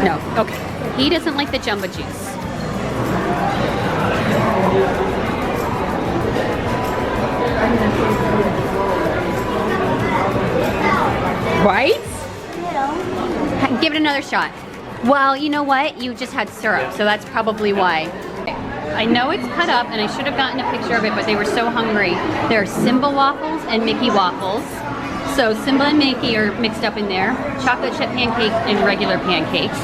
No, okay. He doesn't like the jumbo juice. Right? Give it another shot. Well, you know what? You just had syrup, so that's probably why. I know it's cut up, and I should have gotten a picture of it, but they were so hungry. There are Simba waffles and Mickey waffles. So Simba and Mickey are mixed up in there. Chocolate chip pancakes and regular pancakes.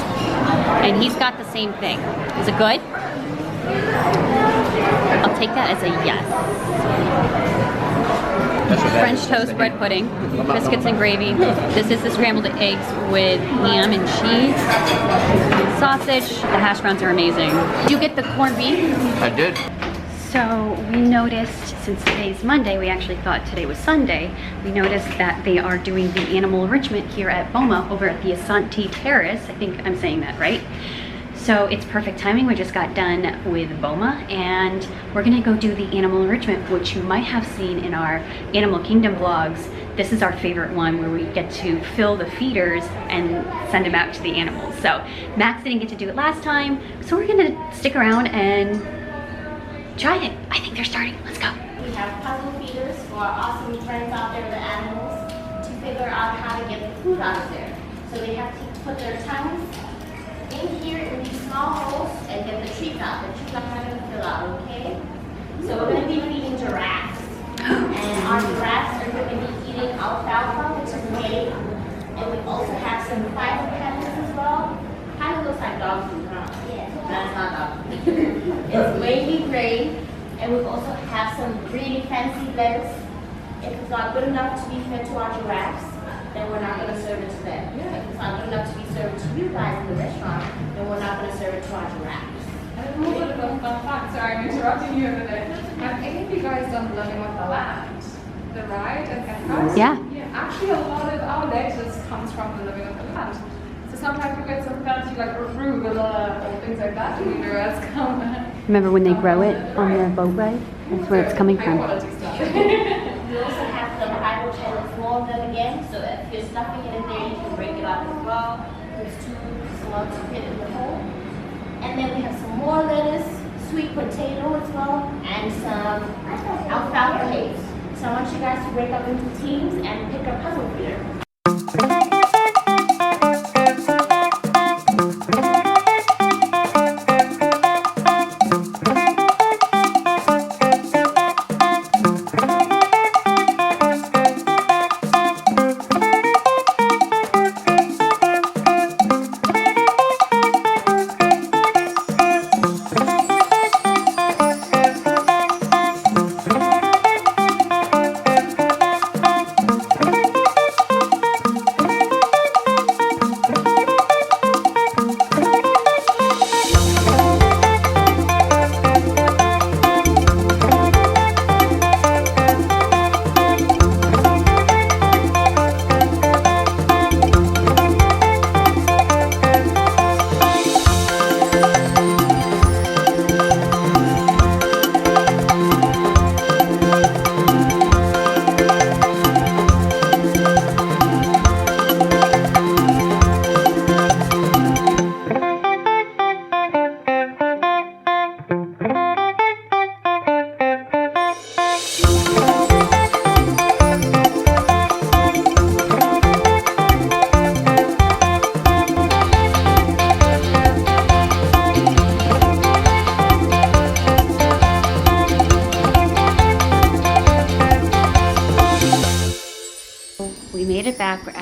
And he's got the same thing. Is it good? I'll take that as a yes. French toast bread pudding, biscuits and gravy. This is the scrambled eggs with ham and cheese, sausage. The hash browns are amazing. Did you get the corned beef? I did. So we noticed, since today's Monday, we actually thought today was Sunday, we noticed that they are doing the animal enrichment here at BOMA over at the Asante Terrace. I think I'm saying that right. So it's perfect timing. We just got done with BOMA and we're gonna go do the animal enrichment, which you might have seen in our Animal Kingdom vlogs. This is our favorite one where we get to fill the feeders and send them out to the animals. So Max didn't get to do it last time, so we're gonna stick around and try it. I think they're starting. Let's go. We have puzzle feeders for our awesome friends out there, the animals, to figure out how to get the food out of there. So they have to put their tongues in here in these small holes and get the treats out. The treats are not going to fill out, okay? So we're going to be feeding giraffes. And our giraffes are going to be eating alfalfa, which is hay. And we also have some fiber pellets as well. Kind of looks like dog food, huh? Yeah. That's not dog food. It's wavy gray. And we also have some really fancy lettuce. If it's not good enough to be fed to our giraffes, then we're not going to serve it to them. If it's not good enough to be served to you guys in the restaurant, then we're not going to serve it to our giraffes. And a little bit of a fun fact, sorry I'm interrupting you over there. Have any of you guys done Living with the Land? The ride at Epcot? Yeah. Actually, a lot of our lettuce comes from the Living with the Land. So sometimes we get some fancy like arugula or things like that, and we know where it's coming. Remember when they grow it on the boat ride? That's where it's coming from. We also have the fiber pellets, more of them again, so if you're stuffing it in there, you can break it up as well. There's two slots to fit in the hole. And then we have some more lettuce, sweet potato as well, and some alfalfa leaves. So I want you guys to break up into teams and pick a puzzle feeder.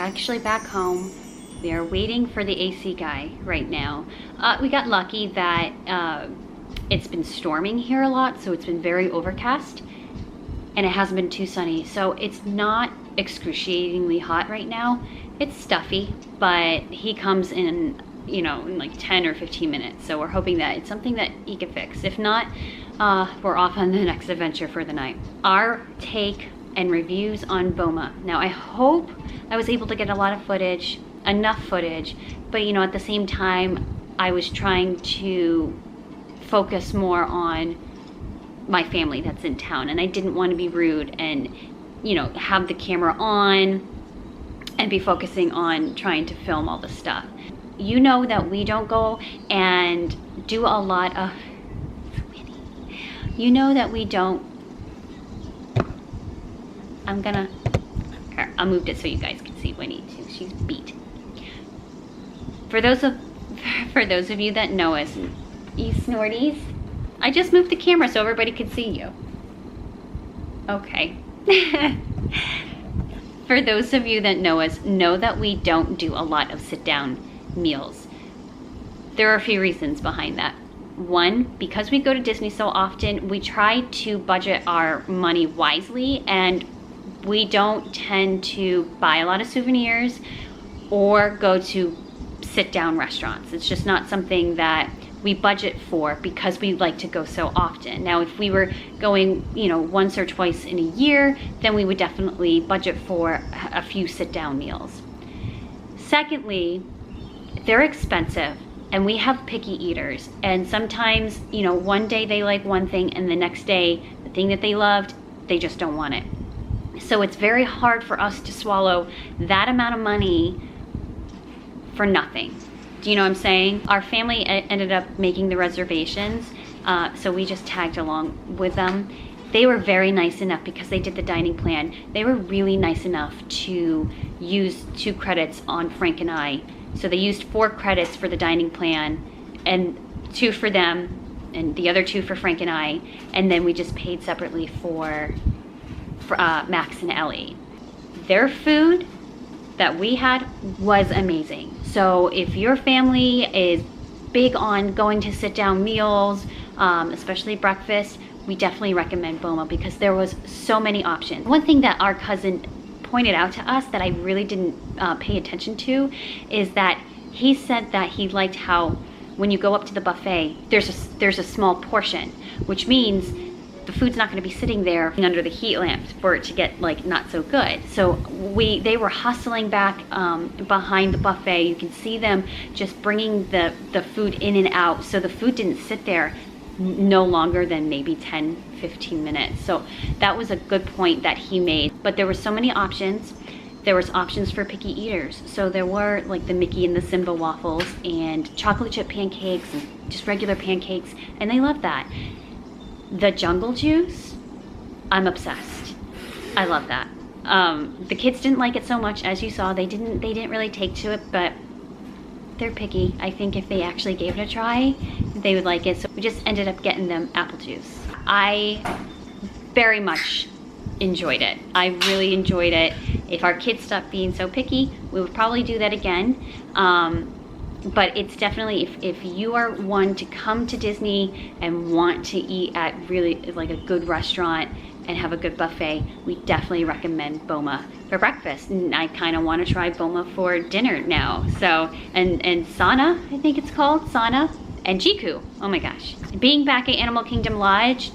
actually back home. We are waiting for the AC guy right now. We got lucky that it's been storming here a lot, so it's been very overcast, and it hasn't been too sunny. So it's not excruciatingly hot right now. It's stuffy, but he comes in, you know, in like 10 or 15 minutes. So we're hoping that it's something that he can fix. If not, we're off on the next adventure for the night. Our take and reviews on BOMA. Now I hope I was able to get a lot of footage, enough footage, but you know, at the same time, I was trying to focus more on my family that's in town, and I didn't want to be rude and, you know, have the camera on and be focusing on trying to film all the stuff. You know that we don't go and do a lot of, you know that we don't, I moved it so you guys can see Winnie too. She's beat. For those of you that know us, you snorties, I just moved the camera so everybody could see you. Okay. For those of you that know us, know that we don't do a lot of sit-down meals. There are a few reasons behind that. One, because we go to Disney so often, we try to budget our money wisely, and we don't tend to buy a lot of souvenirs or go to sit-down restaurants. It's just not something that we budget for because we like to go so often. Now, if we were going, you know, once or twice in a year, then we would definitely budget for a few sit-down meals. Secondly, they're expensive, and we have picky eaters, and sometimes, you know, one day they like one thing and the next day the thing that they loved, they just don't want it. So it's very hard for us to swallow that amount of money for nothing. Do you know what I'm saying? Our family ended up making the reservations, so we just tagged along with them. They were very nice enough because they did the dining plan. They were really nice enough to use 2 credits on Frank and I. So they used 4 credits for the dining plan, and 2 for them, and the other 2 for Frank and I, and then we just paid separately for Max and Ellie. Their food that we had was amazing. So if your family is big on going to sit-down meals, especially breakfast, we definitely recommend BOMA because there was so many options. One thing that our cousin pointed out to us that I really didn't pay attention to is that he said that he liked how when you go up to the buffet, there's a small portion, which means the food's not going to be sitting there under the heat lamps for it to get like not so good. So they were hustling back behind the buffet. You can see them just bringing the food in and out. So the food didn't sit there no longer than maybe 10-15 minutes. So that was a good point that he made. But there were so many options. There was options for picky eaters. So there were like the Mickey and the Simba waffles and chocolate chip pancakes and just regular pancakes, and they loved that. The jungle juice, I'm obsessed. I love that. The kids didn't like it so much, as you saw. They didn't really take to it, but they're picky. I think if they actually gave it a try, they would like it. So we just ended up getting them apple juice. I very much enjoyed it. I really enjoyed it. If our kids stopped being so picky, we would probably do that again. But it's definitely, if you are one to come to Disney and want to eat at really like a good restaurant and have a good buffet, we definitely recommend BOMA for breakfast. And I kind of want to try BOMA for dinner now. So, and Sana, I think it's called, Sana, and Jiku, oh my gosh. Being back at Animal Kingdom Lodge,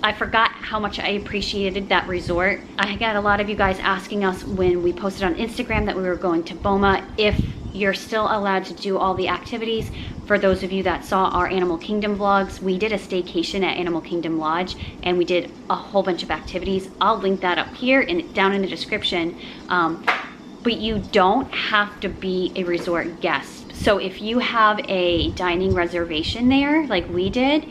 I forgot how much I appreciated that resort. I got a lot of you guys asking us when we posted on Instagram that we were going to BOMA if you're still allowed to do all the activities. For those of you that saw our Animal Kingdom vlogs, we did a staycation at Animal Kingdom Lodge and we did a whole bunch of activities. I'll link that up here and down in the description. But you don't have to be a resort guest. So if you have a dining reservation there, like we did,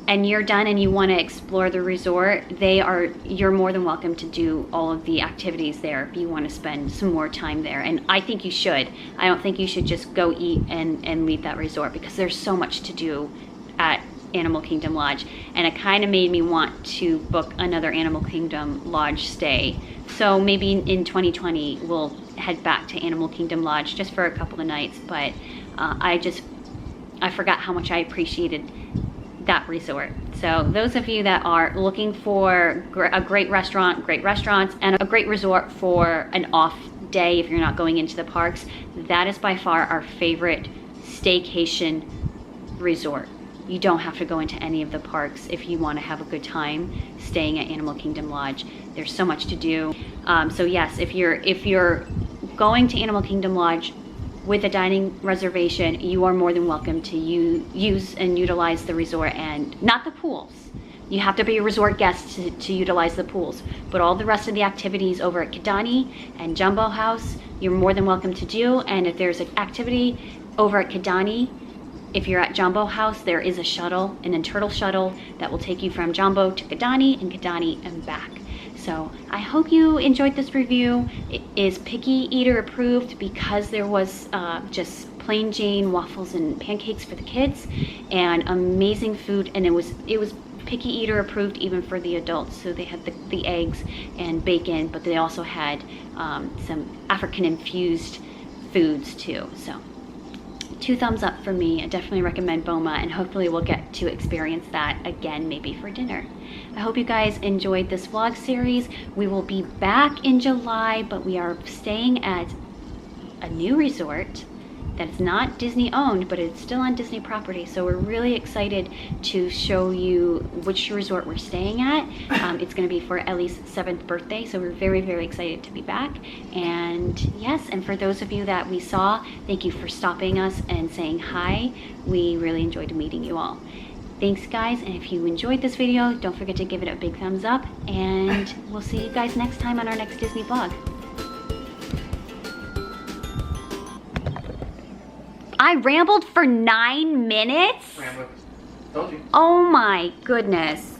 and you're done and you want to explore the resort, you're more than welcome to do all of the activities there if you want to spend some more time there. And I think you should. I don't think you should just go eat and leave that resort because there's so much to do at Animal Kingdom Lodge, and it kind of made me want to book another Animal Kingdom Lodge stay. So maybe in 2020 we'll head back to Animal Kingdom Lodge just for a couple of nights, but I forgot how much I appreciated that resort. So those of you that are looking for a great restaurants, and a great resort for an off day if you're not going into the parks, that is by far our favorite staycation resort. You don't have to go into any of the parks if you want to have a good time staying at Animal Kingdom Lodge. There's so much to do. So yes, if you're going to Animal Kingdom Lodge with a dining reservation, you are more than welcome to use and utilize the resort, and not the pools. You have to be a resort guest to utilize the pools, but all the rest of the activities over at Kidani and Jumbo House, you're more than welcome to do. And if there's an activity over at Kidani, if you're at Jumbo House, there is a shuttle, an internal shuttle that will take you from Jumbo to Kidani and Kidani and back. So I hope you enjoyed this review. It is picky eater approved because there was just plain Jane waffles and pancakes for the kids, and amazing food. And it was picky eater approved even for the adults. So they had the eggs and bacon, but they also had some African infused foods too. So 2 thumbs up for me. I definitely recommend BOMA, and hopefully we'll get to experience that again, maybe for dinner. I hope you guys enjoyed this vlog series. We will be back in July, but we are staying at a new resort that's not Disney owned, but it's still on Disney property. So we're really excited to show you which resort we're staying at. It's gonna be for Ellie's 7th birthday. So we're very, very excited to be back. And yes, and for those of you that we saw, thank you for stopping us and saying hi. We really enjoyed meeting you all. Thanks guys, and if you enjoyed this video, don't forget to give it a big thumbs up, and we'll see you guys next time on our next Disney vlog. I rambled for 9 minutes? Rambled. Told you. Oh my goodness.